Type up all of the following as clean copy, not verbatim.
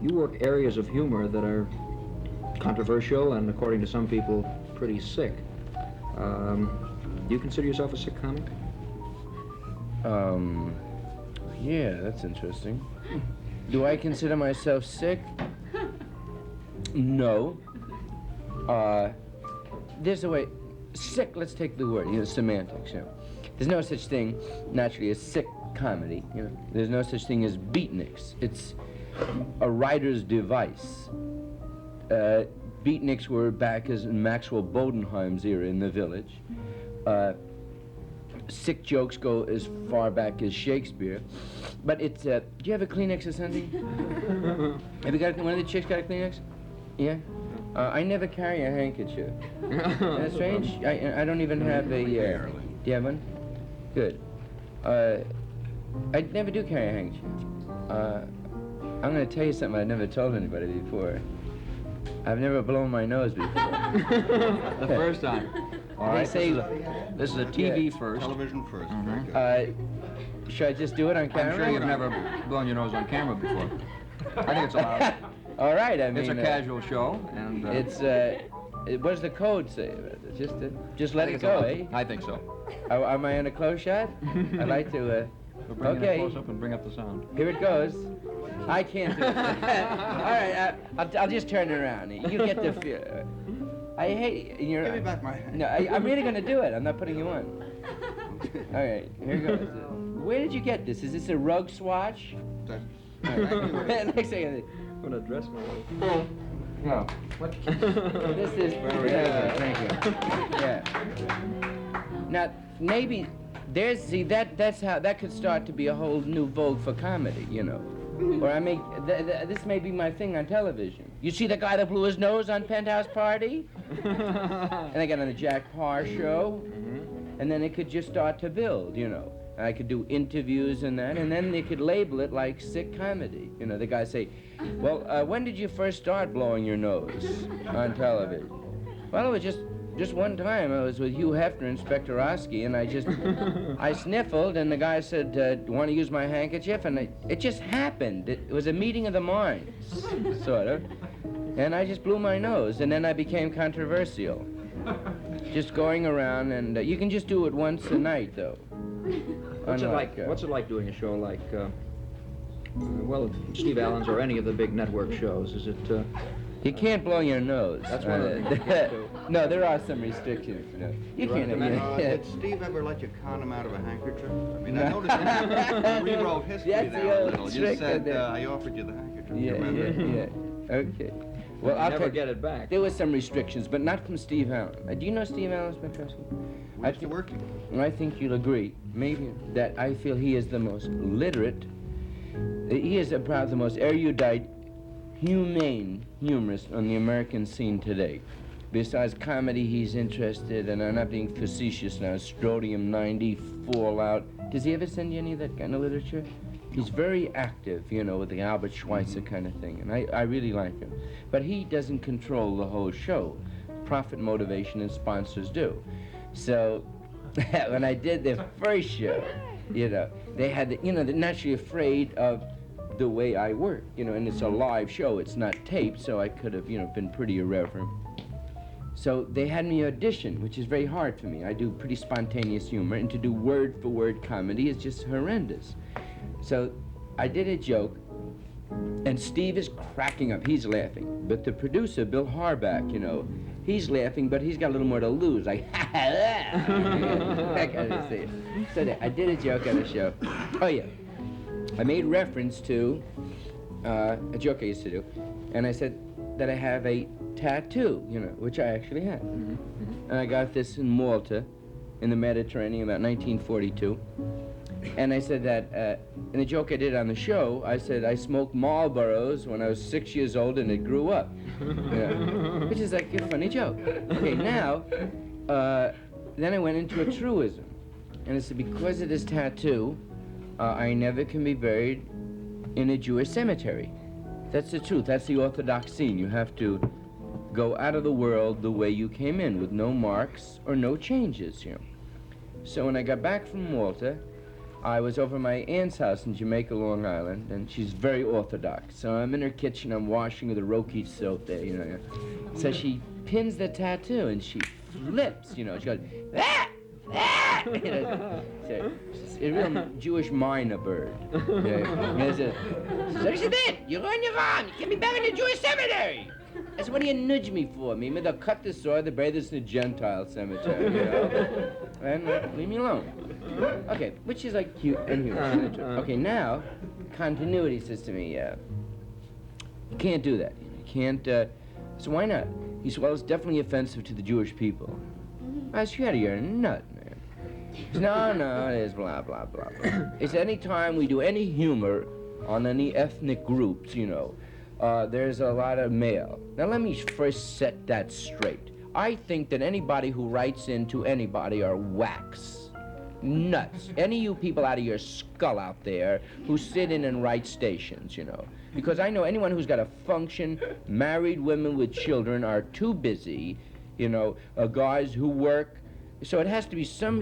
you work areas of humor that are controversial and, according to some people, pretty sick. Do you consider yourself a sick comic? Yeah, that's interesting. Do I consider myself sick? No. There's a way. Sick, let's take the word, semantics, There's no such thing, naturally, as sick comedy, There's no such thing as beatniks. It's a writer's device. Beatniks were back as in Maxwell Bodenheim's era in the Village. Sick jokes go as far back as Shakespeare. But it's, do you have a Kleenex or something? Have you got, one of the chicks got a Kleenex? Yeah? I never carry a handkerchief. Isn't that strange? I don't even have a, do you have one? Good. I never do carry a handkerchief. I'm going to tell you something I've never told anybody before. I've never blown my nose before. The first time. All right, say this is a TV first. Television first. Should I just do it on camera? I'm sure you've never blown your nose on camera before. I think it's allowed. All right, I mean... It's a casual show, and... It's, what does the code say about it? Just let it go, eh? I think so. Am I in a close shot? I'd like to, We'll bring okay. it close up and bring up the sound. Here it goes. I can't do it. All right, I'll just turn it around. You get the feel. I hate... Give me back my hand. No, I'm really going to do it. I'm not putting you on. All right, here goes. Where did you get this? Is this a rug swatch? That, Next second. I'm going to dress my... No. What? This is... Thank you. Yeah. Now, maybe... There's, see, that's how, that could start to be a whole new vogue for comedy, Or I make, this may be my thing on television. You see the guy that blew his nose on Penthouse Party? And I got on the Jack Parr show. And then it could just start to build, I could do interviews and that, and then they could label it like sick comedy. The guy say, well, when did you first start blowing your nose on television? Well, it was just one time. I was with Hugh Hefner and Inspector Oski, and I sniffled, and the guy said, want to use my handkerchief? And it just happened. It was a meeting of the minds, sort of. And I just blew my nose, and then I became controversial. Just going around, and you can just do it once a night, though. What's it like doing a show like, well, Steve Allen's or any of the big network shows? Is it... You can't blow your nose. That's one of the... No, there are some restrictions. You can't. Did Steve ever let you con him out of a handkerchief? I mean, I noticed you rewrote history That's there the a old little. You trick said, of I offered you the handkerchief. You remember? Yeah. Okay. Well, I'll never get it back. There were some restrictions, but not from Steve Allen. Do you know Steve Allen, Mr. Trusky? We used to work together. I think you'll agree, maybe, that I feel he is the most literate. He is probably the most erudite, humane humorist on the American scene today. Besides comedy, he's interested, and I'm not being facetious now, Strodium 90, Fallout. Does he ever send you any of that kind of literature? He's very active, with the Albert Schweitzer kind of thing, and I really like him. But he doesn't control the whole show. Profit motivation and sponsors do. So when I did the first show, they had, they're naturally afraid of the way I work, and it's a live show, it's not taped, so I could have, been pretty irreverent. So they had me audition, which is very hard for me. I do pretty spontaneous humor, and to do word-for-word comedy is just horrendous. So I did a joke, and Steve is cracking up, he's laughing. But the producer, Bill Harback, he's laughing, but he's got a little more to lose, like, that kind of thing. So I did a joke on the show. Oh yeah, I made reference to a joke I used to do, and I said that I have a tattoo, which I actually have. And I got this in Malta, in the Mediterranean, about 1942. And I said that, in the joke I did on the show, I said I smoked Marlboros when I was 6 years old and it grew up. Which is like a funny joke. Okay, now, then I went into a truism. And I said, because of this tattoo, I never can be buried in a Jewish cemetery. That's the truth. That's the Orthodox scene. You have to go out of the world the way you came in, with no marks or no changes, So when I got back from Malta, I was over at my aunt's house in Jamaica, Long Island, and she's very orthodox. So I'm in her kitchen, I'm washing with a Roki soap there, you know. So she pins the tattoo, and she flips, you know. She goes, ah! Ah! You know, so it's a real Jewish minor bird. Yeah. So she said, you're on your arm. You can't be back in the Jewish cemetery. I said, what do you nudge me for? Me, they'll cut the sword, they bury this in a Gentile cemetery, you know? And leave me alone. Okay, which is like cute and humorous. Okay, now, continuity says to me, you can't do that. You can't, so why not? He said, well, it's definitely offensive to the Jewish people. I said, you're a nut, man. He said, no, it is blah, blah, blah, blah. It's any time we do any humor on any ethnic groups, you know, there's a lot of male. Now, let me first set that straight. I think that anybody who writes into anybody are whacks. Nuts. Any of you people out of your skull out there who sit in and write stations, you know. Because I know anyone who's got a function, married women with children are too busy, you know, guys who work. So it has to be some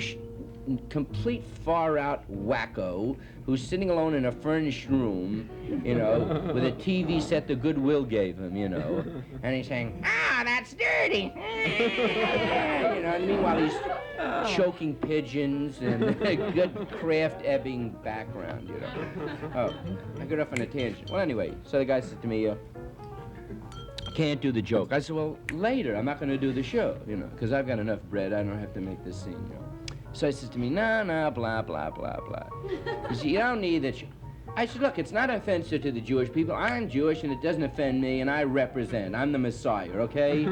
complete far-out wacko who's sitting alone in a furnished room, you know, with a TV set the Goodwill gave him, you know, and he's saying, that's dirty. You know, and meanwhile he's choking pigeons and a good Kraft Ebbing background, you know. Oh, I got off on a tangent. Well, anyway, so the guy said to me, can't do the joke. I said, well, later, I'm not going to do the show, you know, because I've got enough bread, I don't have to make this scene, you know. So he says to me, no, blah, blah, blah, blah. He said, you don't need that. I said, look, it's not offensive to the Jewish people. I'm Jewish, and it doesn't offend me, and I represent. I'm the Messiah, okay?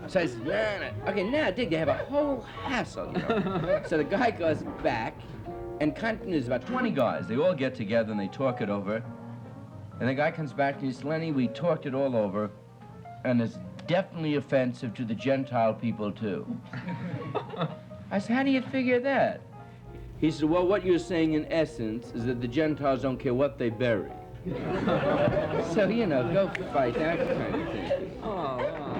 So I said, no. Okay, now, Dick, they have a whole hassle, you know. So the guy goes back, and there's about 20 guys. They all get together, and they talk it over. And the guy comes back, and he says, Lenny, we talked it all over, and it's definitely offensive to the Gentile people, too. I said, how do you figure that? He said, well, what you're saying in essence is that the Gentiles don't care what they bury. So, you know, go fight that kind of thing. Oh, wow.